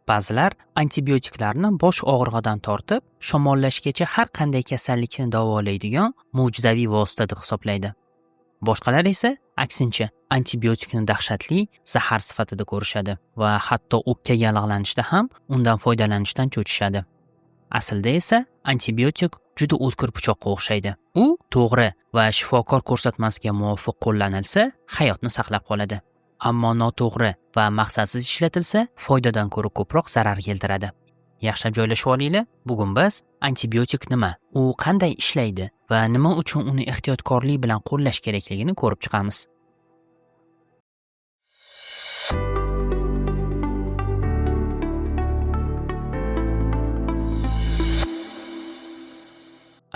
Ba'zilar antibiotiklarni bosh og'rig'idan tortib, shamollashgacha har qanday kasallikni davolaydigan mo'jizaviy vosita deb hisoblaydi. Boshqalar esa aksincha antibiotikni dahshatli zahar sifatida ko'rishadi va hatto o'pka yallig'lanishda ham undan foydalanishdan cho'chishadi. Aslida esa antibiotik juda o'tkir pichoqqa o'xshaydi. U to'g'ri va shifokor ko'rsatmasiga muvofiq qo'llanilsa, hayotni saqlab qoladi. Ammo noto'g'ri va maqsadsiz ishlatilsa, foydadan ko'ra ko'proq zarar keltiradi. Yaxshilab joylashib olinglar. Bugun biz antibiotik nima, u qanday ishlaydi va nima uchun uni ehtiyotkorlik bilan qo'llash kerakligini ko'rib chiqamiz.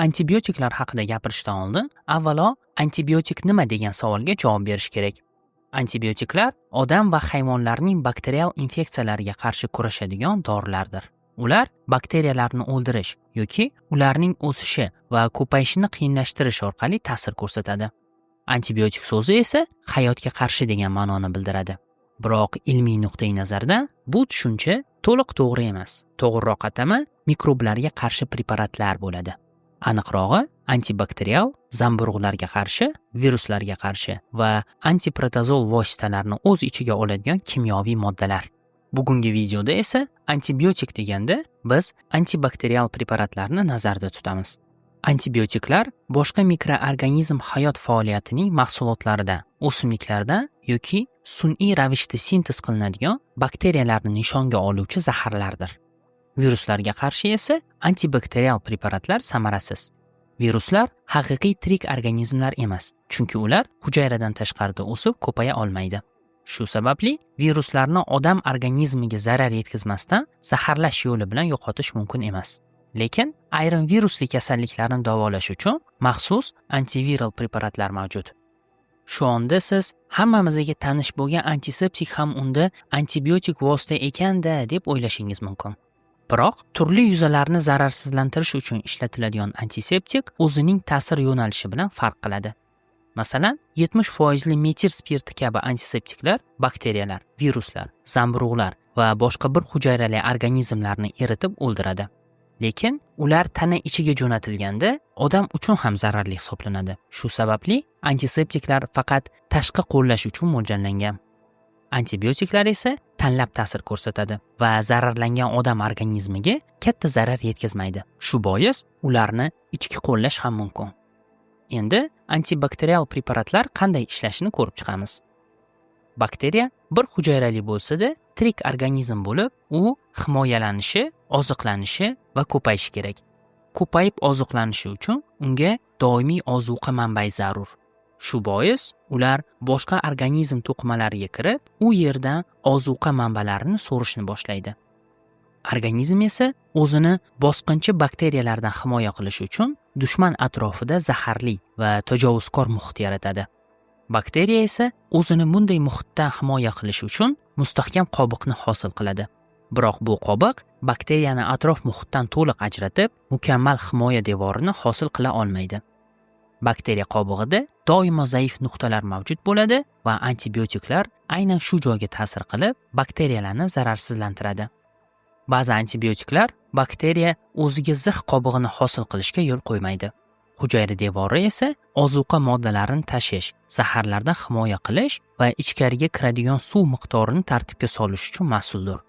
Antibiotiklar haqida gapirishdan oldin, avvalo antibiotik nima degan savolga javob berish kerak. Antibiotiklar odam va hayvonlarning bakterial infeksiyalarga qarshi kurashadigan dorilardir. Ular bakteriyalarni o'ldirish yoki ularning o'sishi va ko'payishini qiyinlashtirish orqali ta'sir ko'rsatadi. Antibiotik so'zi esa hayotga qarshi degan ma'noni bildiradi. Biroq ilmiy nuqtai nazardan bu tushuncha to'liq to'g'ri emas. To'g'riroq atama mikroblarga qarshi preparatlar bo'ladi. Aniqrog'i, antibakterial zamburug'larga qarshi, viruslarga qarshi va antiprotozol vositalarni o'z ichiga oladigan kimyoviy moddalar. Bugungi videoda esa antibiotik deganda biz antibakterial preparatlarni nazarda tutamiz. Antibiotiklar boshqa mikroorganizm hayot faoliyatining mahsulotlarida, o'simliklarda yoki sun'iy ravishda sintez qilinadigan bakteriyalarni nishonga oluvchi zaharlardir. Viruslarga qarshi esa antibakterial preparatlar samarasiz. Viruslar haqiqiy tirik organizmlar emas, chunki ular hujayradan tashqarida o'sib ko'paya olmaydi. Shu sababli viruslarni odam organizmiga zarar yetkazmasdan zaharlash yo'li bilan yo'qotish mumkin emas. Lekin ayrim virusli kasalliklarni davolash uchun maxsus antiviral preparatlar mavjud. Shu onda siz hammamizga tanish bo'lgan antiseptik ham unda antibiotik vosita ekanda deb o'ylashingiz mumkin. Biroq turli yuzalarni zararsizlantirish uchun ishlatiladigan antiseptik o'zining ta'sir yo'nalishi bilan farq qiladi. Masalan, 70% metil spirti kabi antiseptiklar bakteriyalar, viruslar, zamburug'lar va boshqa bir hujayrali organizmlarni eritib o'ldiradi. Lekin ular tana ichiga jo'natilganda odam uchun ham zararli hisoblanadi. Shu sababli antiseptiklar faqat tashqi qo'llash uchun mo'ljallangan. Antibiotiklar esa tanlab ta'sir ko'rsatadi va zararlangan odam organizmiga katta zarar yetkazmaydi. Shu bois ularni ichki qo'llash ham mumkin. Endi antibakterial preparatlar qanday ishlashini ko'rib chiqamiz. Bakteriya bir hujayrali bo'lsa-da, tirik organizm bo'lib, u himoyalanishi, oziqlanishi va ko'payishi kerak. Ko'payib oziqlanishi uchun unga doimiy ozuqa manbai zarur. Shu bois ular boshqa organizm to'qimalariga kirib, u yerdan ozuqa manbalarini so'rishni boshlaydi. Organizm esa o'zini bosqinchi bakteriyalardan himoya qilish uchun dushman atrofida zaharli va tajovuzkor muhit yaratadi. Bakteriya esa o'zini bunday muhitdan himoya qilish uchun mustahkam qobiqni hosil qiladi. Biroq bu qobiq bakteriyani atrof muhitdan to'liq ajratib, mukammal himoya devorini hosil qila olmaydi. Bakteriya qobig'ida doimo zaif nuqtalar mavjud bo'ladi va antibiotiklar aynan shu joyga ta'sir qilib, bakteriyalarni zararsizlantiradi. Ba'zi antibiotiklar bakteriya o'ziga zirh qobig'ini hosil qilishga yo'l qo'ymaydi. Hujayra devori esa ozuqa moddalarini tashish, zaharlardan himoya qilish va ichkariga kiradigan suv miqdorini tartibga solish uchun mas'uldir.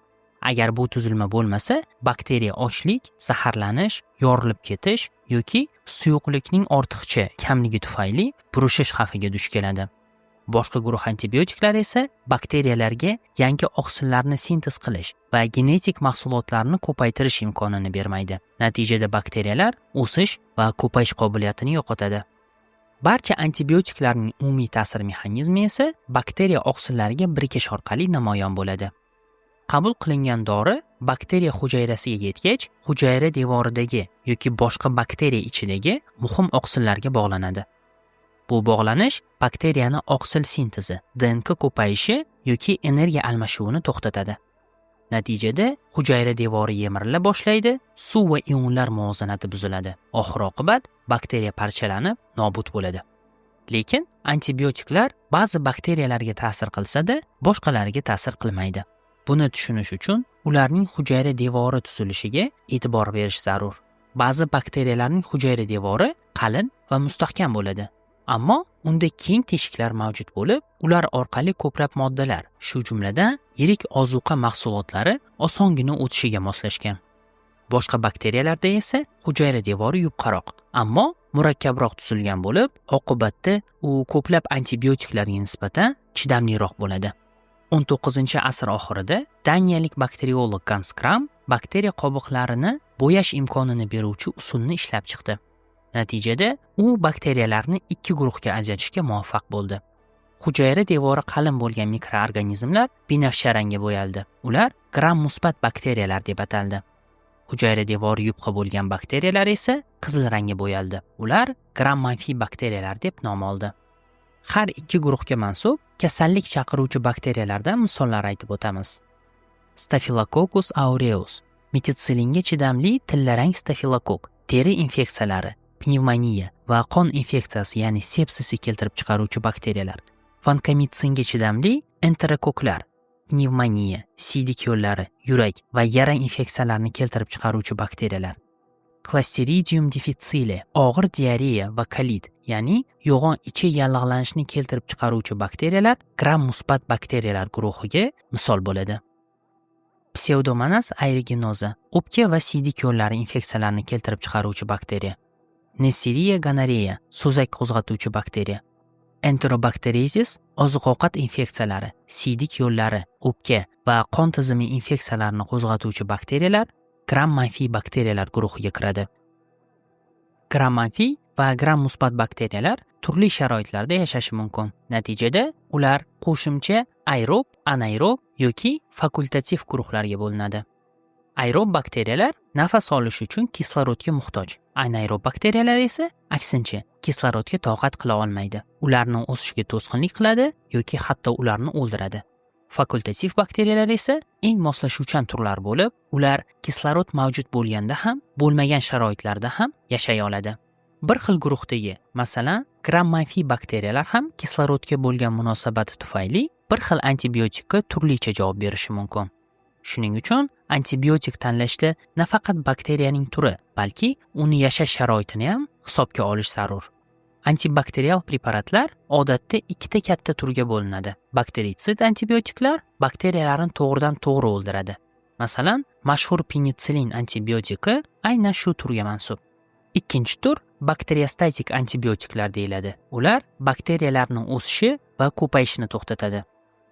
Agar bu tuzilma bo'lmasa, bakteriya ochlik, zaharlanish, yorilib ketish yoki suyuqlikning ortiqcha kamligi tufayli burushish xavfiga duch keladi. Boshqa guruh antibiotiklar esa bakteriyalarga yangi oqsillarni sintez qilish va genetik mahsulotlarni ko'paytirish imkonini bermaydi. Natijada bakteriyalar o'sish va ko'payish qobiliyatini yo'qotadi. Barcha antibiotiklarning umumiy ta'sir mexanizmi esa bakteriya oqsillariga birikish orqali namoyon bo'ladi. Qabul qilingan dori bakteriya hujayrasiga yetgach, hujayra devoridagi yoki boshqa bakteriya ichidagi muhim oqsillarga bog'lanadi. Bu bog'lanish bakteriyani oqsil sintezi, DNK ko'payishi yoki energiya almashuvini to'xtatadi. Natijada hujayra devori yemirila boshlaydi, suv va ionlar muvozanati buziladi. Oxir-oqibat bakteriya parchalanib, nobud bo'ladi. Lekin antibiotiklar ba'zi bakteriyalarga ta'sir qilsa-da, boshqalariga ta'sir qilmaydi. Buni tushunish uchun ularning hujayra devori tuzilishiga e'tibor berish zarur. Ba'zi bakteriyalarning hujayra devori qalin va mustahkam bo'ladi. Ammo unda keng teshiklar mavjud bo'lib, ular orqali ko'plab moddalar, shu jumladan yirik ozuqa mahsulotlari osongina o'tishiga moslashgan. Boshqa bakteriyalarda esa hujayra devori yupqaroq, ammo murakkabroq tuzilgan bo'lib, oqibatda u ko'plab antibiotiklarga nisbatan chidamliroq bo'ladi. 19-asr oxirida daniyalik bakteriolog Hans Gram bakteriya qobiqlarini bo'yash imkonini beruvchi usulni ishlab chiqdi. Natijada u bakteriyalarni ikki guruhga ajratishga muvaffaq bo'ldi. Hujayra devori qalin bo'lgan mikroorganizmlar binafsha rangga bo'yaldi. Ular gram musbat bakteriyalar deb ataldi. Hujayra devori yupqa bo'lgan bakteriyalar esa qizil rangga bo'yaldi. Ular gram manfiy bakteriyalar deb nom oldi. Har ikki guruhga mansub kasallik chaqiruvchi bakteriyalardan misollar aytib o'tamiz. Staphylococcus aureus, meticillinga chidamli tillarang stafilokok, teri infeksiyalari, pnevmoniya va qon infeksiyasi, ya'ni sepsisni keltirib chiqaruvchi bakteriyalar. Vankomitsinga chidamli enterokoklar, pnevmoniya, siydik yo'llari, yurak va yara infeksiyalarini keltirib chiqaruvchi bakteriyalar. Clostridium difficile, og'ir diareya va kolit, ya'ni yo'g'on ichi yallig'lanishni keltirib chiqaruvchi bakteriyalar gram musbat bakteriyalar guruhiga misol bo'ladi. Pseudomonas aeruginosa, o'pka va siydik yo'llari infeksiyalarini keltirib chiqaruvchi bakteriya. Neisseria gonorrhea, so'zak qo'zg'atuvchi bakteriya. Enterobacteriosis, oziq-ovqat infeksiyalari, siydik yo'llari, o'pka va qon tizimi infeksiyalarini qo'zg'atuvchi bakteriyalar gram manfiy bakteriyalar guruhiga kiradi. Gram manfiy va gram musbat bakteriyalar turli sharoitlarda yashashi mumkin. Natijada ular qo'shimcha aerob, anaerob yoki fakultativ guruhlarga bo'linadi. Aerob bakteriyalar nafas olish uchun kislorodga muhtoj. Anaerob bakteriyalar esa aksincha kislorodga toqat qila olmaydi. Ularni o'sishiga to'sqinlik qiladi yoki hatto ularni o'ldiradi. Fakultativ bakteriyalar esa eng moslashuvchan turlar bo'lib, ular kislorod mavjud bo'lganda ham, bo'lmagan sharoitlarda ham yashay oladi. Bir xil guruhdagi, masalan, gram manfiy bakteriyalar ham kislorodga bo'lgan munosabati tufayli bir xil antibiotikka turlicha javob berishi mumkin. Shuning uchun antibiotik tanlashda nafaqat bakteriyaning turi, balki uni yashash sharoitini ham hisobga olish zarur. Antibakterial preparatlar odatda ikkita katta turga bo'linadi. Bakteritsid antibiotiklar bakteriyalarni to'g'ridan-to'g'ri o'ldiradi. Masalan, mashhur penitsilin antibiotiki aynan shu turga mansub. Ikkinchi tur bakteriostatik antibiotiklar deyiladi. Ular bakteriyalarning o'sishi va ko'payishini to'xtatadi.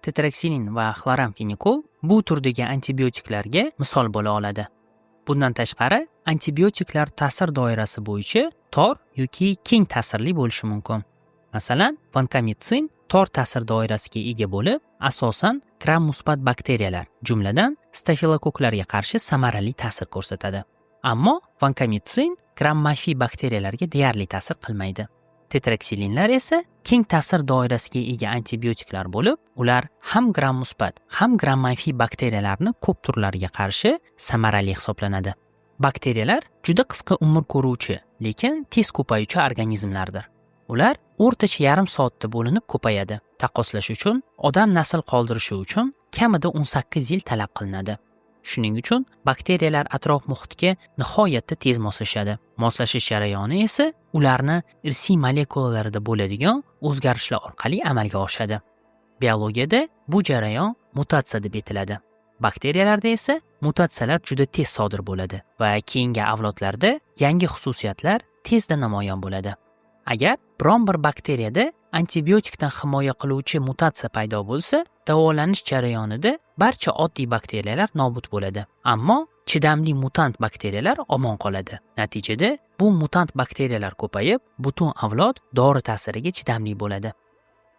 Tetraxilin va xloramfenikol bu turdagi antibiotiklarga misol bo'la oladi. Bundan tashqari, antibiotiklar ta'sir doirasi bo'yicha tor yoki keng ta'sirli bo'lishi mumkin. Masalan, vankomitsin tor ta'sir doirasiga ega bo'lib, asosan gram musbat bakteriyalar, jumladan stafilokoklarga qarshi samarali ta'sir ko'rsatadi. Ammo vankomitsin gram manfiy bakteriyalarga deyarli ta'sir qilmaydi. Tetraksilinlar esa keng ta'sir doirasiga ega antibiotiklar bo'lib, ular ham gram musbat, ham gram manfiy bakteriyalarni ko'p turlariga qarshi samarali hisoblanadi. Bakteriyalar juda qisqa umr ko'ruvchi, lekin tez ko'payuvchi organizmlardir. Ular o'rtacha yarim soatda bo'linib ko'payadi. Taqqoslash uchun odam nasl qoldirishi uchun kamida 18 yil talab qilinadi. Shuning uchun bakteriyalar atrof muhitga nihoyatda tez moslashadi. Moslashish jarayoni esa ularni irsiy molekulalarida bo'ladigan o'zgarishlar orqali amalga oshadi. Biologiyada bu jarayon mutatsiya deb etiladi. Bakteriyalarda esa mutatsiyalar juda tez sodir bo'ladi va keyingi avlodlarda yangi xususiyatlar tezda namoyon bo'ladi. Agar biron bir bakteriyada antibiotikdan himoya qiluvchi mutatsiya paydo bo'lsa, davolanish jarayonida barcha oddiy bakteriyalar nobud bo'ladi. Ammo chidamli mutant bakteriyalar omon qoladi. Natijada bu mutant bakteriyalar ko'payib, butun avlod dori ta'siriga chidamli bo'ladi.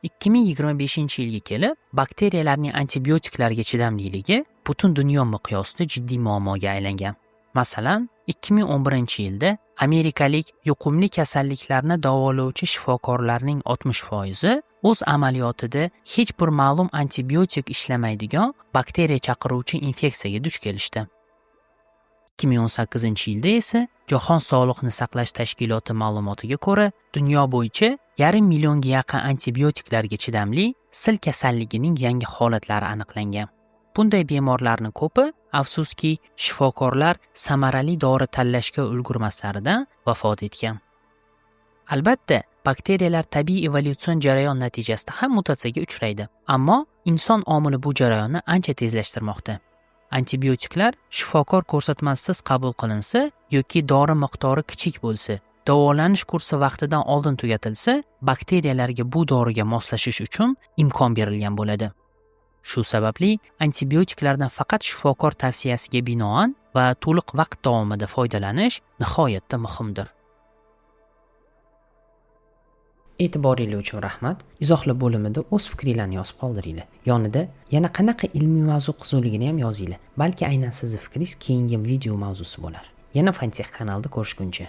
2025-yilga kelib, bakteriyalarning antibiotiklarga chidamliligi butun dunyo miqyosida jiddiy muammoga aylangan. Masalan, 2011-yilda amerikalik yuqumli kasalliklarni davolovchi shifokorlarning 60% o'z amaliyotida hech bir ma'lum antibiotik ishlamaydigan bakteriya chaqiruvchi infeksiyaga duch kelishdi. 2018-yilda esa Jahon Sog'liqni saqlash tashkiloti ma'lumotiga ko'ra, dunyo bo'yicha 500 millionga yaqin antibiotiklarga chidamli sil kasalligining yangi holatlari aniqlangan. Bunday bemorlarning ko'pi, afsuski, shifokorlar samarali dori tanlashga ulgurmaslaridan vafot etgan. Albatta, bakteriyalar tabiiy evolyutsion jarayon natijasida ham mutatsiyaga uchraydi, ammo inson omili bu jarayonni ancha tezlashtirmoqda. Antibiotiklar shifokor ko'rsatmasisiz qabul qilinsa yoki dori miqdori kichik bo'lsa, davolanish kursi vaqtidan oldin tugatilsa, bakteriyalarga bu doriga moslashish uchun imkon berilgan bo'ladi. Shu sababli antibiotiklardan faqat shifokor tavsiyasiga binoan va to'liq vaqt davomida foydalanish nihoyatda muhimdir. E'tiboringiz uchun rahmat. Izohlar bo'limida o'z fikringizni yozib qoldiringlar. Yonida yana qanaqa ilmiy mavzu qiziqligini ham yozinglar. Balki aynan sizning fikringiz keyingi video mavzusi bo'lar. Yana Fantech kanalida ko'rishguncha